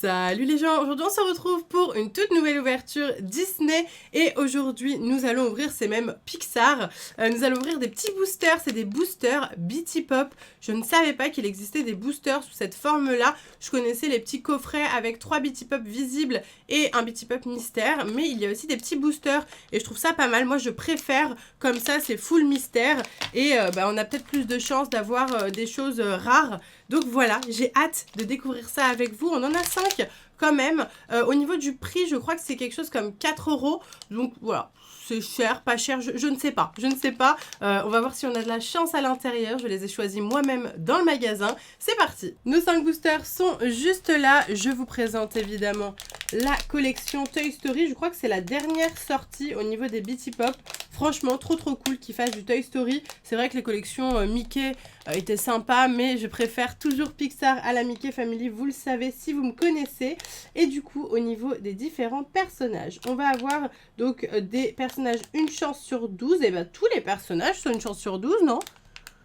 Salut les gens, aujourd'hui on se retrouve pour une toute nouvelle ouverture Disney et aujourd'hui nous allons ouvrir, c'est même Pixar, nous allons ouvrir des petits boosters, c'est des boosters Bitty Pop. Je ne savais pas qu'il existait des boosters sous cette forme là, je connaissais les petits coffrets avec 3 Bitty Pop visibles et un Bitty Pop mystère, mais il y a aussi des petits boosters et je trouve ça pas mal. Moi je préfère comme ça, c'est full mystère et on a peut-être plus de chances d'avoir des choses rares. Donc voilà, j'ai hâte de découvrir ça avec vous. On en a 5 quand même. Au niveau du prix, je crois que c'est quelque chose comme 4 €. Donc voilà, c'est cher, pas cher, je ne sais pas. Je ne sais pas. On va voir si on a de la chance à l'intérieur. Je les ai choisis moi-même dans le magasin. C'est parti. Nos 5 boosters sont juste là. Je vous présente évidemment la collection Toy Story. Je crois que c'est la dernière sortie au niveau des Bitty Pop. Franchement, trop cool qu'ils fassent du Toy Story. C'est vrai que les collections Mickey étaient sympas, mais je préfère toujours Pixar à la Mickey Family, vous le savez si vous me connaissez. Et du coup, au niveau des différents personnages, on va avoir donc des personnages une chance sur 12. Et bien, tous les personnages sont une chance sur 12, non ?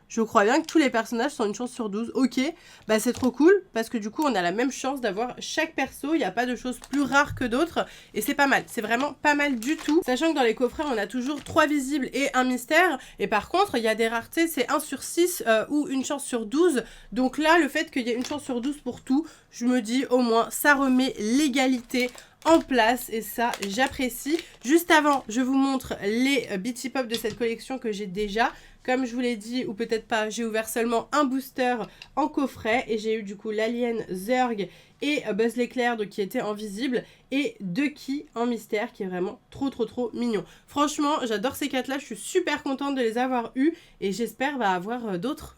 Je crois bien que tous les personnages sont une chance sur 12. Ok, bah c'est trop cool parce que du coup on a la même chance d'avoir chaque perso. Il n'y a pas de choses plus rares que d'autres et c'est pas mal. C'est vraiment pas mal du tout. Sachant que dans les coffrets on a toujours 3 visibles et un mystère. Et par contre il y a des raretés, c'est 1 sur 6 ou une chance sur 12. Donc là le fait qu'il y ait une chance sur 12 pour tout, je me dis au moins ça remet l'égalité en place et ça j'apprécie. Juste avant je vous montre les Bitty Pop de cette collection que j'ai déjà. Comme je vous l'ai dit, ou peut-être pas, j'ai ouvert seulement un booster en coffret et j'ai eu du coup l'Alien, Zurg et Buzz l'éclair qui était en visible et Ducky en mystère qui est vraiment trop mignon. Franchement, j'adore ces 4 là, je suis super contente de les avoir eus et j'espère avoir d'autres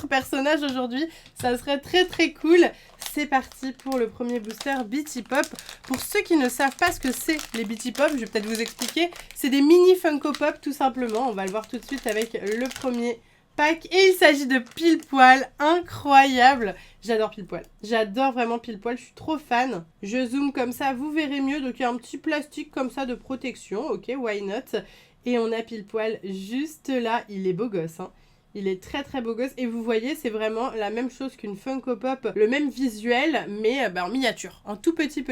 personnages aujourd'hui. Ça serait très cool. C'est parti pour le premier booster Bitty Pop. Pour ceux qui ne savent pas ce que c'est les Bitty Pop, je vais peut-être vous expliquer. C'est des mini Funko Pop tout simplement. On va le voir tout de suite avec le premier pack. Et il s'agit de Pile Poil. Incroyable. J'adore Pile Poil. J'adore vraiment Pile Poil. Je suis trop fan. Je zoome comme ça, vous verrez mieux. Donc il y a un petit plastique comme ça de protection. Ok, why not. Et on a Pile Poil juste là. Il est beau gosse, hein. Il est très beau gosse et vous voyez c'est vraiment la même chose qu'une Funko Pop, le même visuel mais en miniature, en tout petit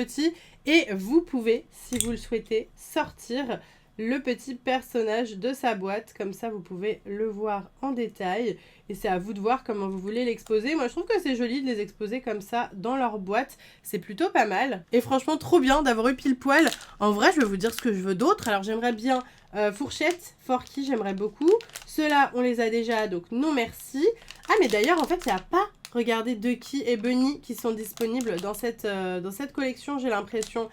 et vous pouvez si vous le souhaitez sortir le petit personnage de sa boîte, comme ça vous pouvez le voir en détail et c'est à vous de voir comment vous voulez l'exposer. Moi je trouve que c'est joli de les exposer comme ça dans leur boîte, c'est plutôt pas mal et franchement trop bien d'avoir eu Pile Poil. En vrai je vais vous dire ce que je veux d'autre, alors j'aimerais bien Fourchette, Forky, j'aimerais beaucoup. Ceux-là, on les a déjà, donc non merci. Ah, mais d'ailleurs, en fait, il n'y a pas, regardez, Ducky et Bunny qui sont disponibles dans cette collection, j'ai l'impression.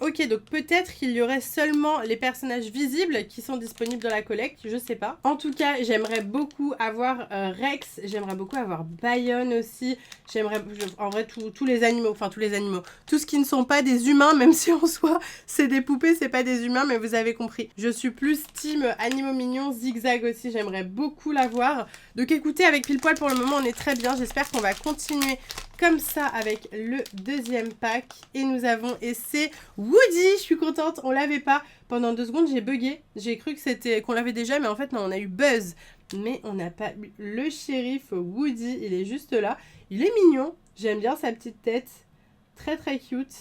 Ok, donc peut-être qu'il y aurait seulement les personnages visibles qui sont disponibles dans la collecte, je sais pas. En tout cas, j'aimerais beaucoup avoir Rex, j'aimerais beaucoup avoir Bayonne aussi. J'aimerais, en vrai, tous les animaux, tout ce qui ne sont pas des humains, même si en soi, c'est des poupées, c'est pas des humains, mais vous avez compris. Je suis plus team animaux mignons, Zigzag aussi, j'aimerais beaucoup l'avoir. Donc écoutez, avec Pile Poil pour le moment, on est très bien. J'espère qu'on va continuer comme ça avec le deuxième pack. Et nous avons, et c'est Woody, je suis contente, on l'avait pas. Pendant 2 secondes, j'ai bugué. J'ai cru que c'était qu'on l'avait déjà, mais en fait, non, on a eu Buzz. Mais on n'a pas eu le shérif Woody, il est juste là. Il est mignon, j'aime bien sa petite tête. Très cute.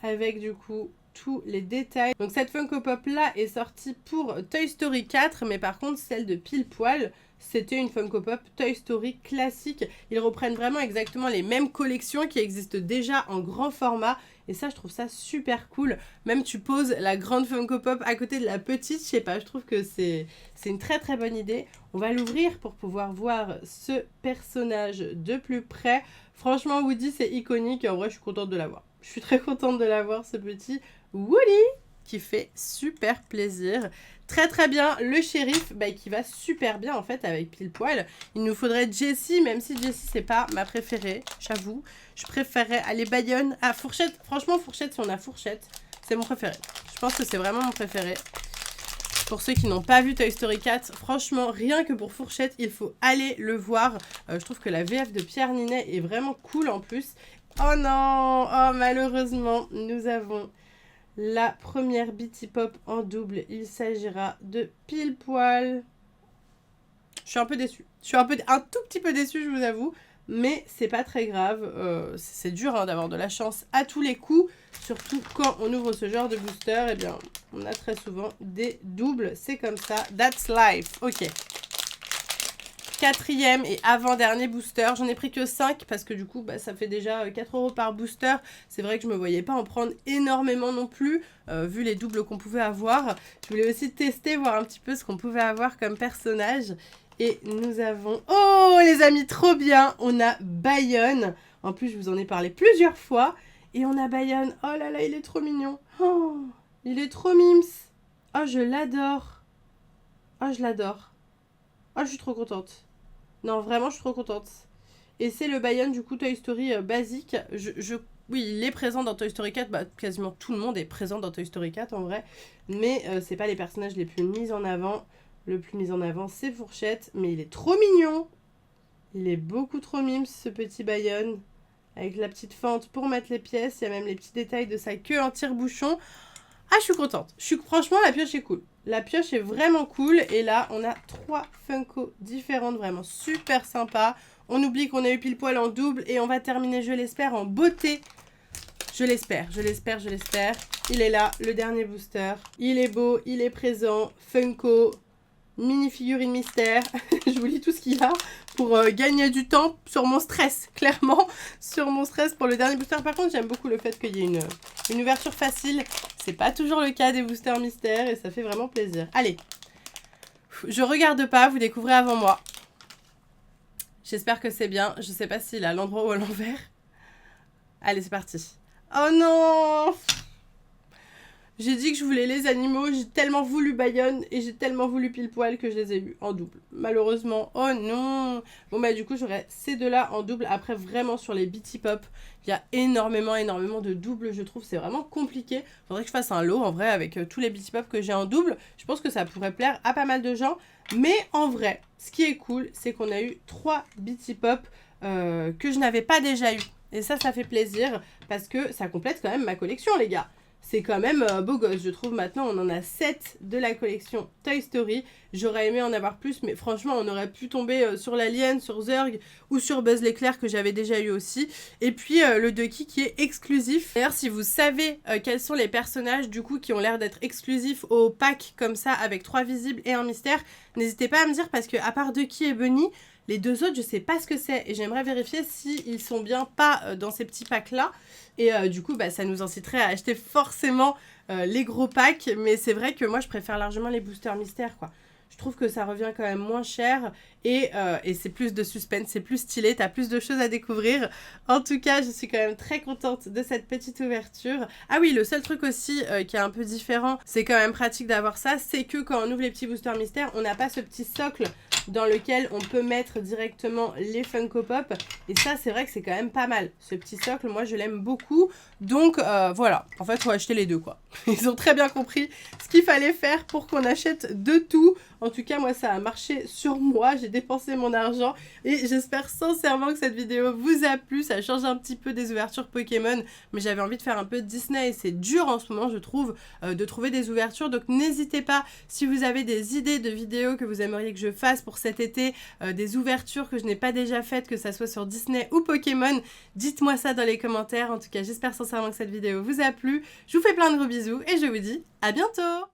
Avec du coup tous les détails. Donc cette Funko Pop là est sortie pour Toy Story 4, mais par contre celle de Pile Poil, c'était une Funko Pop Toy Story classique. Ils reprennent vraiment exactement les mêmes collections qui existent déjà en grand format. Et ça, je trouve ça super cool. Même tu poses la grande Funko Pop à côté de la petite, je sais pas, je trouve que c'est une très bonne idée. On va l'ouvrir pour pouvoir voir ce personnage de plus près. Franchement, Woody, c'est iconique et en vrai, je suis contente de l'avoir. Je suis très contente de l'avoir, ce petit Woody, qui fait super plaisir. Très bien, le shérif qui va super bien en fait avec Pile Poil. Il nous faudrait Jessie, même si Jessie c'est pas ma préférée, j'avoue. Je préférerais aller Bayonne. Ah, Fourchette, franchement Fourchette, si on a Fourchette, c'est mon préféré. Je pense que c'est vraiment mon préféré. Pour ceux qui n'ont pas vu Toy Story 4, franchement, rien que pour Fourchette, il faut aller le voir. Je trouve que la VF de Pierre Ninet est vraiment cool en plus. Oh non, oh malheureusement, nous avons la première Bitty Pop en double. Il s'agira de Pile Poil. Je suis un peu déçue. Je suis un tout petit peu déçue, je vous avoue. mais c'est pas très grave. C'est dur hein, d'avoir de la chance à tous les coups, surtout quand on ouvre ce genre de booster. Eh bien, on a très souvent des doubles, c'est comme ça. That's life. Ok. Quatrième et avant-dernier booster. J'en ai pris que 5 parce que du coup, bah, ça fait déjà 4 € par booster. C'est vrai que je me voyais pas en prendre énormément non plus, vu les doubles qu'on pouvait avoir. Je voulais aussi tester, voir un petit peu ce qu'on pouvait avoir comme personnage. Et nous avons... Oh les amis, trop bien! On a Bayonne. En plus, je vous en ai parlé plusieurs fois. Et on a Bayonne. Oh là là, il est trop mignon. Oh, il est trop mims. Oh, je l'adore. Oh, je l'adore. Oh, je suis trop contente. Non, vraiment, je suis trop contente. Et c'est le Bayonne, du coup, Toy Story basique. Oui, il est présent dans Toy Story 4. Bah, quasiment tout le monde est présent dans Toy Story 4, en vrai. Mais c'est pas les personnages les plus mis en avant. Le plus mis en avant, c'est Fourchette. Mais il est trop mignon. Il est beaucoup trop mime, ce petit Bayonne. Avec la petite fente pour mettre les pièces. Il y a même les petits détails de sa queue en tire-bouchon. Ah, je suis contente. Franchement, la pioche est cool. La pioche est vraiment cool. Et là, on a 3 Funko différentes, vraiment super sympa. On oublie qu'on a eu pile poil en double. Et on va terminer, je l'espère, en beauté. Je l'espère, je l'espère, je l'espère. Il est là, le dernier booster. Il est beau, il est présent. Funko, mini figurine mystère. Je vous lis tout ce qu'il y a pour gagner du temps sur mon stress, clairement. Sur mon stress pour le dernier booster. Par contre, j'aime beaucoup le fait qu'il y ait une ouverture facile. C'est pas toujours le cas des boosters mystères et ça fait vraiment plaisir. Allez, je regarde pas, vous découvrez avant moi. J'espère que c'est bien. Je sais pas s'il est à l'endroit ou à l'envers. Allez, c'est parti. Oh non! J'ai dit que je voulais les animaux, j'ai tellement voulu Bayonne et j'ai tellement voulu pile poil que je les ai eus en double. Malheureusement, oh non! Bon bah du coup j'aurai ces deux-là en double. Après vraiment sur les Bitty Pop, il y a énormément de doubles, je trouve. C'est vraiment compliqué. Faudrait que je fasse un lot en vrai avec tous les Bitty Pop que j'ai en double. Je pense que ça pourrait plaire à pas mal de gens. Mais en vrai, ce qui est cool, c'est qu'on a eu 3 Bitty Pop que je n'avais pas déjà eu. Et ça fait plaisir parce que ça complète quand même ma collection les gars. C'est quand même beau gosse, je trouve. Maintenant, on en a 7 de la collection Toy Story. J'aurais aimé en avoir plus, mais franchement, on aurait pu tomber sur l'Alien, sur Zurg ou sur Buzz l'éclair que j'avais déjà eu aussi. Et puis, le Ducky qui est exclusif. D'ailleurs, si vous savez quels sont les personnages, du coup, qui ont l'air d'être exclusifs au pack comme ça, avec 3 visibles et un mystère, n'hésitez pas à me dire, parce que à part Ducky et Bunny, les deux autres, je sais pas ce que c'est. Et j'aimerais vérifier s'ils sont bien pas dans ces petits packs-là. Et du coup, bah, ça nous inciterait à acheter forcément les gros packs. Mais c'est vrai que moi, je préfère largement les boosters mystères, quoi. Je trouve que ça revient quand même moins cher et c'est plus de suspense, c'est plus stylé, t'as plus de choses à découvrir. En tout cas, je suis quand même très contente de cette petite ouverture. Ah oui, le seul truc aussi qui est un peu différent, c'est quand même pratique d'avoir ça, c'est que quand on ouvre les petits boosters mystères, on n'a pas ce petit socle dans lequel on peut mettre directement les Funko Pop. Et ça, c'est vrai que c'est quand même pas mal. Ce petit socle, moi, je l'aime beaucoup. Donc, voilà. En fait, il faut acheter les deux, quoi. Ils ont très bien compris ce qu'il fallait faire pour qu'on achète de tout. En tout cas, moi, ça a marché sur moi. J'ai dépensé mon argent. Et j'espère sincèrement que cette vidéo vous a plu. Ça change un petit peu des ouvertures Pokémon. Mais j'avais envie de faire un peu de Disney. Et c'est dur en ce moment, je trouve, de trouver des ouvertures. Donc, n'hésitez pas, si vous avez des idées de vidéos que vous aimeriez que je fasse pour cet été, des ouvertures que je n'ai pas déjà faites, que ça soit sur Disney ou Pokémon, dites-moi ça dans les commentaires. En tout cas, j'espère sincèrement que cette vidéo vous a plu. Je vous fais plein de gros bisous et je vous dis à bientôt!